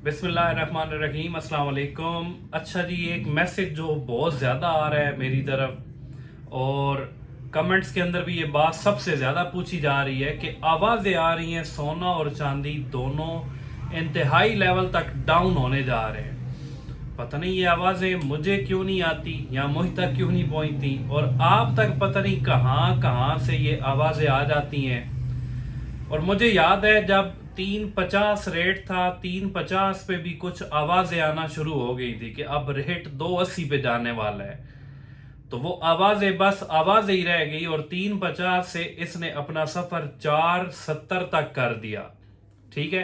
बिस्मिल्लाहिर्रहमानिर्रहीम, अस्सलाम वालेकुम। अच्छा जी, एक मैसेज जो बहुत ज़्यादा आ रहा है मेरी तरफ और कमेंट्स के अंदर भी ये बात सबसे ज़्यादा पूछी जा रही है कि आवाज़ें आ रही हैं सोना और चांदी दोनों इंतहाई लेवल तक डाउन होने जा रहे हैं। पता नहीं ये आवाज़ें मुझे क्यों नहीं आती या मुझ तक क्यों नहीं पहुंचती, और आप तक पता नहीं कहाँ कहाँ से ये आवाज़ें आ जाती हैं। और मुझे याद है जब 350 रेट था, 350 पे भी कुछ आवाजें आना शुरू हो गई थी कि अब रेट 280 पे जाने वाला है। तो वो आवाजें बस आवाजें ही रह गई और 350 से इसने अपना सफर 470 तक कर दिया। ठीक है,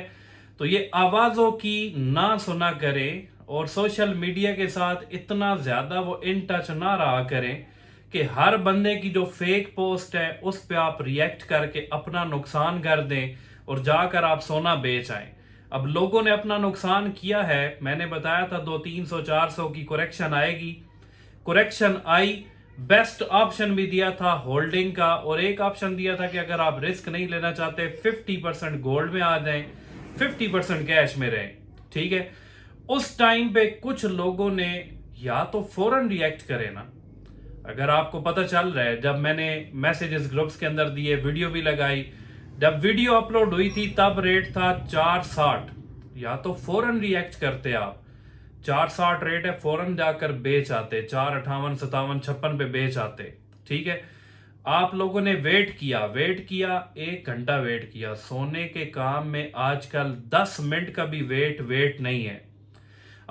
तो ये आवाजों की ना सुना करें और सोशल मीडिया के साथ इतना ज्यादा वो इन टच ना रहा करें कि हर बंदे की जो फेक पोस्ट है उस पे आप रिएक्ट करके अपना नुकसान कर दें और जाकर आप सोना बेच आए। अब लोगों ने अपना नुकसान किया है, मैंने बताया था 200-300-400 की कुरेक्शन आएगी, कुरेक्शन आई। बेस्ट ऑप्शन भी दिया था होल्डिंग का और एक ऑप्शन दिया था कि अगर आप रिस्क नहीं लेना चाहते 50% गोल्ड में आ जाएं, 50% कैश में रहें। ठीक है, उस टाइम पे कुछ लोगों ने या तो फौरन रिएक्ट करे ना, अगर आपको पता चल रहा है जब मैंने मैसेजेस ग्रुप्स के अंदर दिए, वीडियो भी लगाई, जब वीडियो अपलोड हुई थी तब रेट था 460, या तो फौरन रिएक्ट करते आप, 460 रेट है, फौरन जाकर बेच आते, 458 57 56 पे बेच आते। ठीक है, आप लोगों ने वेट किया, 1 घंटा वेट किया। सोने के काम में आजकल 10 मिनट का भी वेट नहीं है।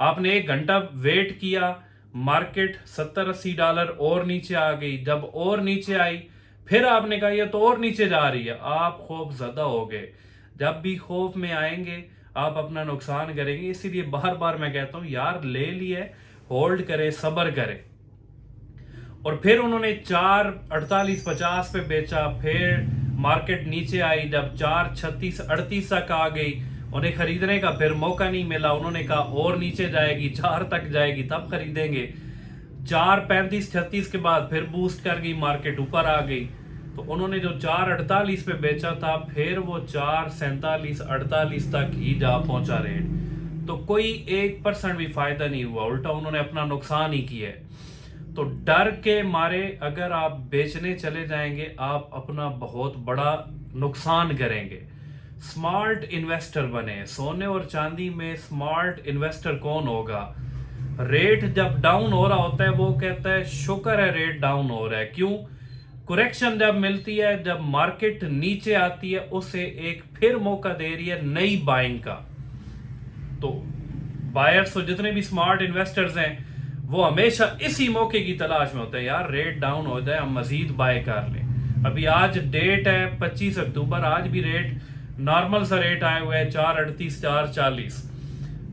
आपने 1 घंटा वेट किया, मार्केट $70-80 और नीचे आ गई। जब और नीचे आई फिर आपने कहा ये तो और नीचे जा रही है, आप खौफ ज़दा हो गए। जब भी खौफ में आएंगे आप अपना नुकसान करेंगे। इसीलिए बार बार मैं कहता हूं यार, ले लिए, होल्ड करें, सब्र करें। और फिर उन्होंने 448-50 पे बेचा, फिर मार्केट नीचे आई, जब 436-38 तक आ गई, उन्हें खरीदने का फिर मौका नहीं मिला। उन्होंने कहा और नीचे जाएगी, 4 तक जाएगी तब खरीदेंगे। 435-36 के बाद फिर बूस्ट कर गई, मार्केट ऊपर आ गई। तो उन्होंने जो 448 पे बेचा था फिर वो 447-48 तक ही जा पहुंचा रेट। तो कोई 1% भी फायदा नहीं हुआ, उल्टा उन्होंने अपना नुकसान ही किया है। तो डर के मारे अगर आप बेचने चले जाएंगे आप अपना बहुत बड़ा नुकसान करेंगे। स्मार्ट इन्वेस्टर बने। सोने और चांदी में स्मार्ट इन्वेस्टर कौन होगा? रेट जब डाउन हो रहा होता है वो कहता है शुक्र है रेट डाउन हो रहा है। क्यों? कुरेक्शन जब मिलती है, जब मार्केट नीचे आती है, उसे एक फिर मौका दे रही है नई बाइंग का। तो बायर्स, तो जितने भी स्मार्ट इन्वेस्टर्स हैं वो हमेशा इसी मौके की तलाश में होते हैं, यार रेट डाउन हो जाए हम मजीद बाय कर लें। अभी आज डेट है 25 अक्टूबर, आज भी रेट नॉर्मल सा रेट आए हुए है 438 440।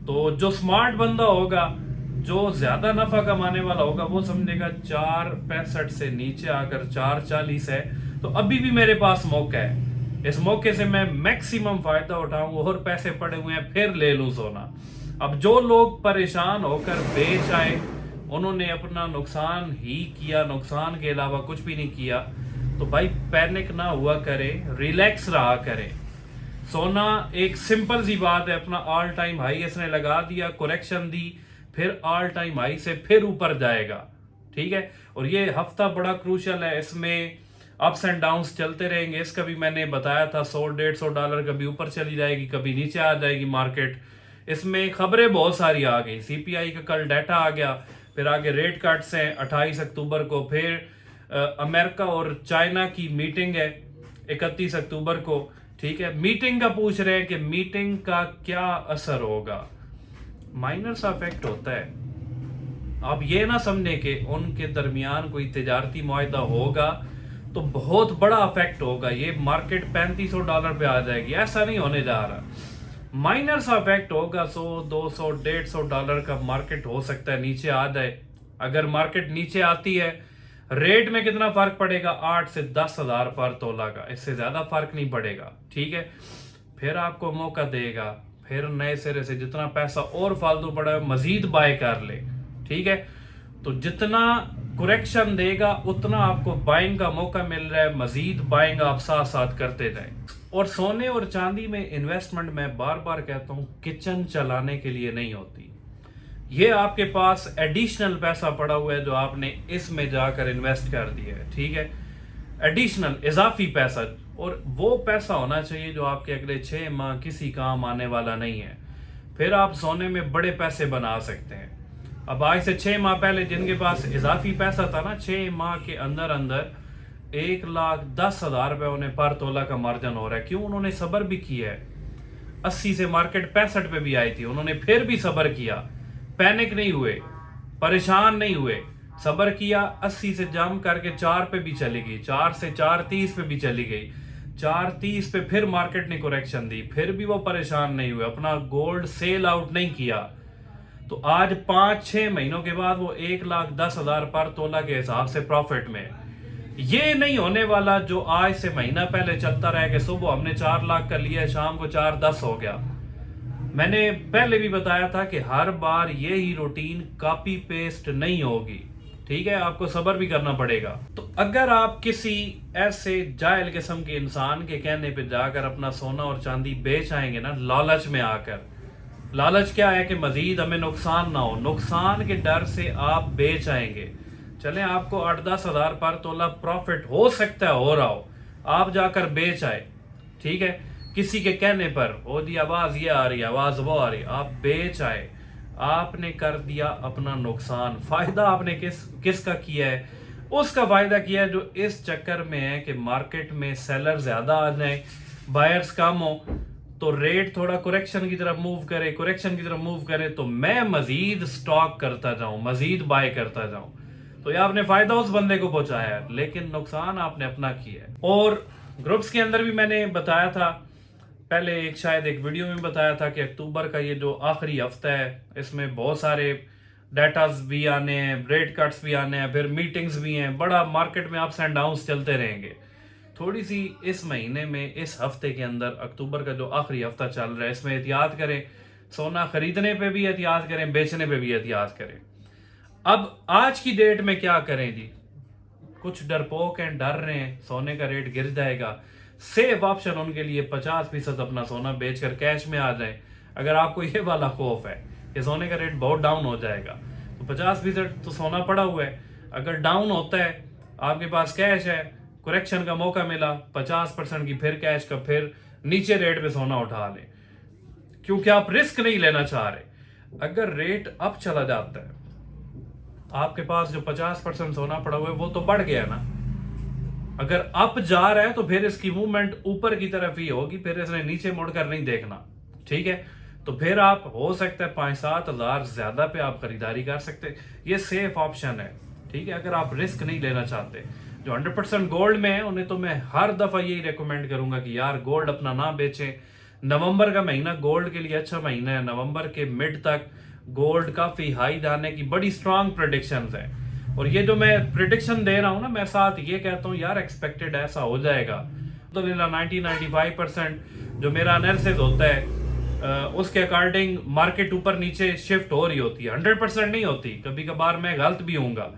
तो जो स्मार्ट बंदा होगा, जो ज्यादा नफा कमाने वाला होगा, वो समझेगा 465 से नीचे आकर 440 है तो अभी भी मेरे पास मौका है, इस मौके से मैं मैक्सिमम फायदा उठाऊं और पैसे पड़े हुए हैं फिर ले लूं सोना। अब जो लोग परेशान होकर बेच आए उन्होंने अपना नुकसान ही किया, नुकसान के अलावा कुछ भी नहीं किया। तो भाई पैनिक ना हुआ करें, रिलैक्स रहा करें। सोना एक सिंपल सी बात है, अपना ऑल टाइम हाई इसने लगा दिया, करेक्शन दी, फिर ऑल टाइम हाई से फिर ऊपर जाएगा। ठीक है, और ये हफ्ता बड़ा क्रूशल है, इसमें अप्स एंड डाउन्स चलते रहेंगे। इसका भी मैंने बताया था $100-150 कभी ऊपर चली जाएगी, कभी नीचे आ जाएगी मार्केट। इसमें खबरें बहुत सारी आ गई, सीपीआई का कल डाटा आ गया, फिर आगे रेट कट्स हैं 28 अक्टूबर को, फिर अमेरिका और चाइना की मीटिंग है 31 अक्टूबर को। ठीक है, मीटिंग का पूछ रहे हैं कि मीटिंग का क्या असर होगा। माइनर सा इफेक्ट होता है, आप ये ना समझे कि उनके दरमियान कोई तिजारती मुआहदा होगा तो बहुत बड़ा इफेक्ट होगा, ये मार्केट $3500 पे आ जाएगी, ऐसा नहीं होने जा रहा। माइनर सा इफेक्ट होगा, 100 200 $150 का मार्केट हो सकता है नीचे आ जाए। अगर मार्केट नीचे आती है, रेट में कितना फर्क पड़ेगा? 8 से 10 हजार पर तोला का, इससे ज्यादा फर्क नहीं पड़ेगा। ठीक है, फिर आपको मौका देगा, फिर नए सिरे से जितना पैसा और फालतू पड़ा है मजीद बाय कर ले। ठीक है, तो जितना करेक्शन देगा उतना आपको बाइंग का मौका मिल रहा है, मजीद बाइंग आप साथ साथ करते जाएं। और सोने और चांदी में इन्वेस्टमेंट मैं बार बार कहता हूं किचन चलाने के लिए नहीं होती। ये आपके पास एडिशनल पैसा पड़ा हुआ है जो आपने इसमें जाकर इन्वेस्ट कर दिया है, ठीक है, एडिशनल इजाफी पैसा, और वो पैसा होना चाहिए जो आपके अगले 6 माह किसी काम आने वाला नहीं है। फिर आप सोने में बड़े पैसे बना सकते हैं। अब आज से 6 माह पहले जिनके पास इजाफी पैसा था ना, 6 माह के अंदर अंदर 1,10,000 रुपये उन्हें पर तोला का मार्जिन हो रहा है। क्यों? उन्होंने सब्र भी किया है। 80 से मार्केट 65 पे भी आई थी, उन्होंने फिर भी सब्र किया, पैनिक नहीं हुए, परेशान नहीं हुए, सब्र किया। 80 से जम करके 4 पे भी चली गई, 4 से 4.30 पे भी चली गई, 4.30 पे फिर मार्केट ने करेक्शन दी, फिर भी वो परेशान नहीं हुए, अपना गोल्ड सेल आउट नहीं किया। तो आज 5-6 महीनों के बाद वो 1,10,000 पर तोला के हिसाब से प्रॉफिट में। ये नहीं होने वाला जो आज से महीना पहले चलता रहा कि सुबह हमने 4 लाख कर लिया, शाम को 4-10 हो गया। मैंने पहले भी बताया था कि हर बार ये ही रूटीन कॉपी पेस्ट नहीं होगी, ठीक है, आपको सब्र भी करना पड़ेगा। तो अगर आप किसी ऐसे जाहिल किस्म के इंसान के कहने पे जाकर अपना सोना और चांदी बेच आएंगे ना, लालच में आकर, लालच क्या है कि मजीद हमें नुकसान ना हो, नुकसान के डर से आप बेच आएंगे। चले आपको 8-10 हजार पर तोला प्रॉफिट हो सकता है, हो रहा हो, आप जाकर बेच आए, ठीक है, किसी के कहने पर, ओ जी आवाज ये आ रही, आवाज वो आ रही, आप बेच आए, आपने कर दिया अपना नुकसान। फायदा आपने किसका किया है? उसका फायदा किया है जो इस चक्कर में है कि मार्केट में सेलर ज्यादा आ जाए, बायर्स कम हो, तो रेट थोड़ा करेक्शन की तरफ मूव करे, करेक्शन की तरफ मूव करे, तो मैं मजीद स्टॉक करता जाऊं, मजीद बाय करता जाऊं। तो ये आपने फायदा उस बंदे को पहुंचाया है, लेकिन नुकसान आपने अपना किया है। और ग्रुप्स के अंदर भी मैंने बताया था पहले, शायद एक वीडियो में बताया था कि अक्टूबर का ये जो आखिरी हफ्ता है, इसमें बहुत सारे डाटास भी आने हैं, रेट कट्स भी आने हैं, फिर मीटिंग्स भी हैं, बड़ा मार्केट में अप्स एंड डाउन्स चलते रहेंगे। थोड़ी सी इस महीने में, इस हफ्ते के अंदर, अक्टूबर का जो आखिरी हफ्ता चल रहा है, इसमें एहतियात करें, सोना खरीदने पे भी एहतियात करें, बेचने पे भी एहतियात करें। अब आज की डेट में क्या करें जी? कुछ डरपोक हैं, डर रहे हैं सोने का रेट गिर जाएगा। सेफ ऑप्शन उनके लिए 50% अपना सोना बेचकर कैश में आ जाए। अगर आपको ये वाला खौफ है कि सोने का रेट बहुत डाउन हो जाएगा, तो 50% तो सोना पड़ा हुआ है, अगर डाउन होता है, आपके पास कैश है, करेक्शन का मौका मिला, 50% की फिर कैश का, फिर नीचे रेट पे सोना उठा लें, क्योंकि आप रिस्क नहीं लेना चाह रहे। अगर रेट अप चला जाता है, आपके पास जो 50% सोना पड़ा हुआ है वो तो बढ़ गया ना, अगर अप जा रहा है तो फिर इसकी मूवमेंट ऊपर की तरफ ही होगी, फिर इसने नीचे मुड़कर नहीं देखना, ठीक है। तो फिर आप, हो सकता है 5-7 हजार ज्यादा पे आप खरीदारी कर सकते, ये सेफ ऑप्शन है, ठीक है। अगर आप रिस्क नहीं लेना चाहते, जो 100% गोल्ड में है उन्हें तो मैं हर दफा यही रेकमेंड करूंगा कि यार गोल्ड अपना ना बेचें। नवंबर का महीना गोल्ड के लिए अच्छा महीना है, नवंबर के मिड तक गोल्ड काफी हाई जाने की बड़ी स्ट्रांग प्रेडिक्शंस है। और ये जो मैं प्रिडिक्शन दे रहा हूं ना, मैं साथ ये कहता हूं यार एक्सपेक्टेड ऐसा हो जाएगा, तो 90-95% जो मेरा एनालिसिस होता है उसके अकॉर्डिंग मार्केट ऊपर नीचे शिफ्ट हो रही होती है। 100% नहीं होती, कभी कभार मैं गलत भी होऊंगा,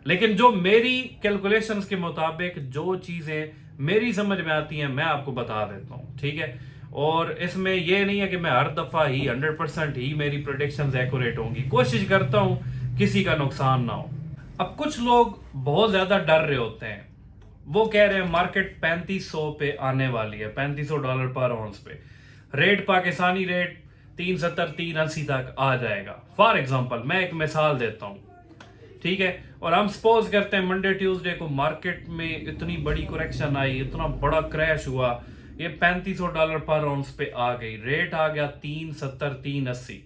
लेकिन जो मेरी कैलकुलेशंस के मुताबिक जो चीजें मेरी समझ में आती हैं मैं आपको बता देता हूं, ठीक है। और इसमें यह नहीं है कि मैं हर दफा ही 100% ही मेरी प्रेडिक्शंस एक्यूरेट होंगी, कोशिश करता हूं किसी का नुकसान ना हो। अब कुछ लोग बहुत ज्यादा डर रहे होते हैं, वो कह रहे हैं मार्केट 3500 पे आने वाली है, $3500 पर ऑन्स पे, रेट पाकिस्तानी रेट 370-380 तक आ जाएगा। फॉर एग्जांपल मैं एक मिसाल देता हूं, ठीक है, और हम सपोज करते हैं मंडे ट्यूसडे को मार्केट में इतनी बड़ी करेक्शन आई, इतना बड़ा क्रैश हुआ, ये $3500 पर ऑन्स पे आ गई, रेट आ गया 370-380,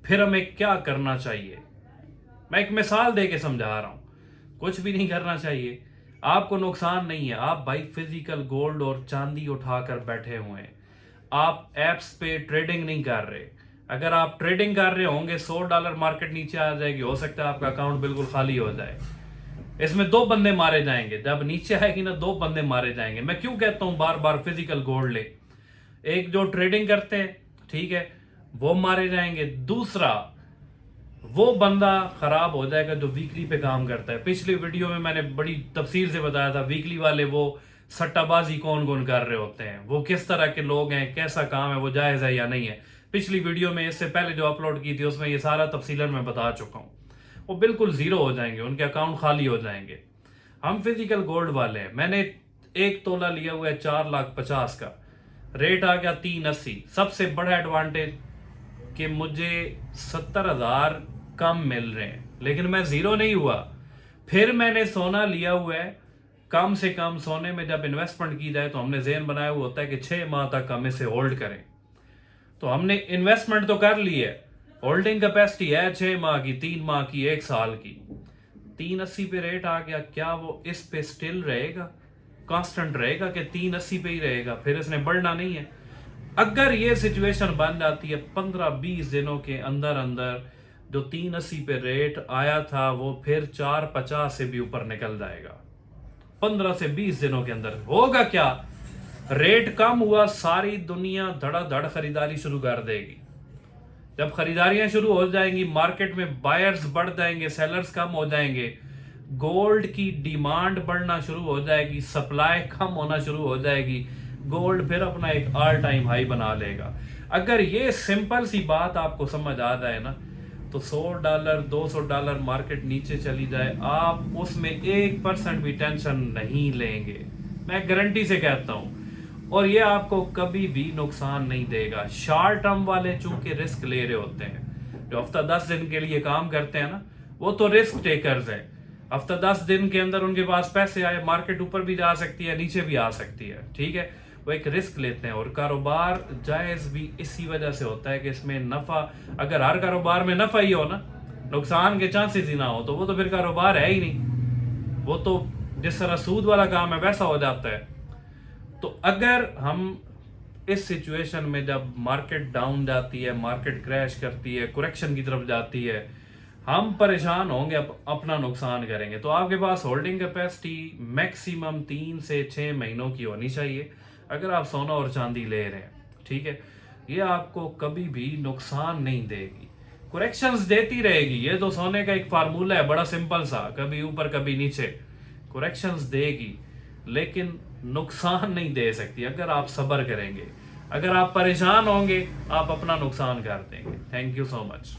फिर हमें क्या करना चाहिए? मैं एक मिसाल दे के समझा रहा हूं, कुछ भी नहीं करना चाहिए, आपको नुकसान नहीं है, आप भाई फिजिकल गोल्ड और चांदी उठाकर बैठे हुए हैं, आप एप्स पे ट्रेडिंग नहीं कर रहे। अगर आप ट्रेडिंग कर रहे होंगे, $100 मार्केट नीचे आ जाएगी, हो सकता है आपका अकाउंट बिल्कुल खाली हो जाए। इसमें 2 बंदे मारे जाएंगे, जब नीचे आएगी ना 2 बंदे मारे जाएंगे। मैं क्यों कहता हूं बार बार फिजिकल गोल्ड ले? एक जो ट्रेडिंग करते हैं, ठीक है, वो मारे जाएंगे, दूसरा वो बंदा खराब हो जाएगा जो वीकली पे काम करता है। पिछली वीडियो में मैंने बड़ी तफसील से बताया था, वीकली वाले वो सट्टाबाजी कौन कौन कर रहे होते हैं, वो किस तरह के लोग हैं, कैसा काम है, वो जायज़ है या नहीं है। पिछली वीडियो में इससे पहले जो अपलोड की थी उसमें ये सारा तफसीलन मैं बता चुका हूँ। वो बिल्कुल ज़ीरो हो जाएंगे, उनके अकाउंट खाली हो जाएंगे। हम फिजिकल गोल्ड वाले हैं। मैंने 1 तोला लिया हुआ है 4,50,000 का, रेट आ गया 380। सबसे बड़ा एडवांटेज कि मुझे 70,000 कम मिल रहे हैं, लेकिन मैं ज़ीरो नहीं हुआ। फिर मैंने सोना लिया हुआ है। कम से कम सोने में जब इन्वेस्टमेंट की जाए तो हमने ज़हन बनाया हुआ होता है कि 6 माह तक हम इसे होल्ड करें। तो हमने इन्वेस्टमेंट तो कर ली है, होल्डिंग कैपेसिटी है 6 माह की, 3 माह की, 1 साल की। 380 पे रेट आ गया, क्या वो इस पे स्टिल रहेगा, कांस्टेंट रहेगा कि 380 पे ही रहेगा? फिर इसने बढ़ना नहीं है। अगर ये सिचुएशन बन जाती है 15-20 दिनों के अंदर अंदर, जो 380 पे रेट आया था वो फिर 450 से भी ऊपर निकल जाएगा। 15 से 20 दिनों के अंदर होगा क्या? रेट कम हुआ, सारी दुनिया धड़ाधड़ खरीदारी शुरू कर देगी। जब खरीदारियां शुरू हो जाएंगी, मार्केट में बायर्स बढ़ जाएंगे, सेलर्स कम हो जाएंगे, गोल्ड की डिमांड बढ़ना शुरू हो जाएगी, सप्लाई कम होना शुरू हो जाएगी, गोल्ड फिर अपना एक ऑल टाइम हाई बना लेगा। अगर ये सिंपल सी बात आपको समझ आ जाए ना, तो $100 $200 मार्केट नीचे चली जाए, आप उसमें 1% भी टेंशन नहीं लेंगे, मैं गारंटी से कहता हूं। और ये आपको कभी भी नुकसान नहीं देगा। शॉर्ट टर्म वाले चूंकि रिस्क ले रहे होते हैं, जो हफ्ता 10 दिन के लिए काम करते हैं ना, वो तो रिस्क टेकर्स हैं। हफ्ता 10 दिन के अंदर उनके पास पैसे आए, मार्केट ऊपर भी जा सकती है, नीचे भी आ सकती है, ठीक है, वो एक रिस्क लेते हैं। और कारोबार जायज़ भी इसी वजह से होता है कि इसमें नफा, अगर हर कारोबार में नफा ही हो ना, नुकसान के चांसेस ही ना हो, तो वो तो फिर कारोबार है ही नहीं। वो तो जिस तरह सूद वाला काम है वैसा हो जाता है। तो अगर हम इस सिचुएशन में, जब मार्केट डाउन जाती है, मार्केट क्रैश करती है, करेक्शन की तरफ जाती है, हम परेशान होंगे, अपना नुकसान करेंगे। तो आपके पास होल्डिंग कैपेसिटी मैक्सिमम 3 से 6 महीनों की होनी चाहिए अगर आप सोना और चांदी ले रहे हैं, ठीक है। ये आपको कभी भी नुकसान नहीं देगी, करेक्शंस देती रहेगी। ये तो सोने का एक फार्मूला है, बड़ा सिंपल सा, कभी ऊपर कभी नीचे, करेक्शंस देगी, लेकिन नुकसान नहीं दे सकती अगर आप सब्र करेंगे। अगर आप परेशान होंगे, आप अपना नुकसान कर देंगे। Thank you so much.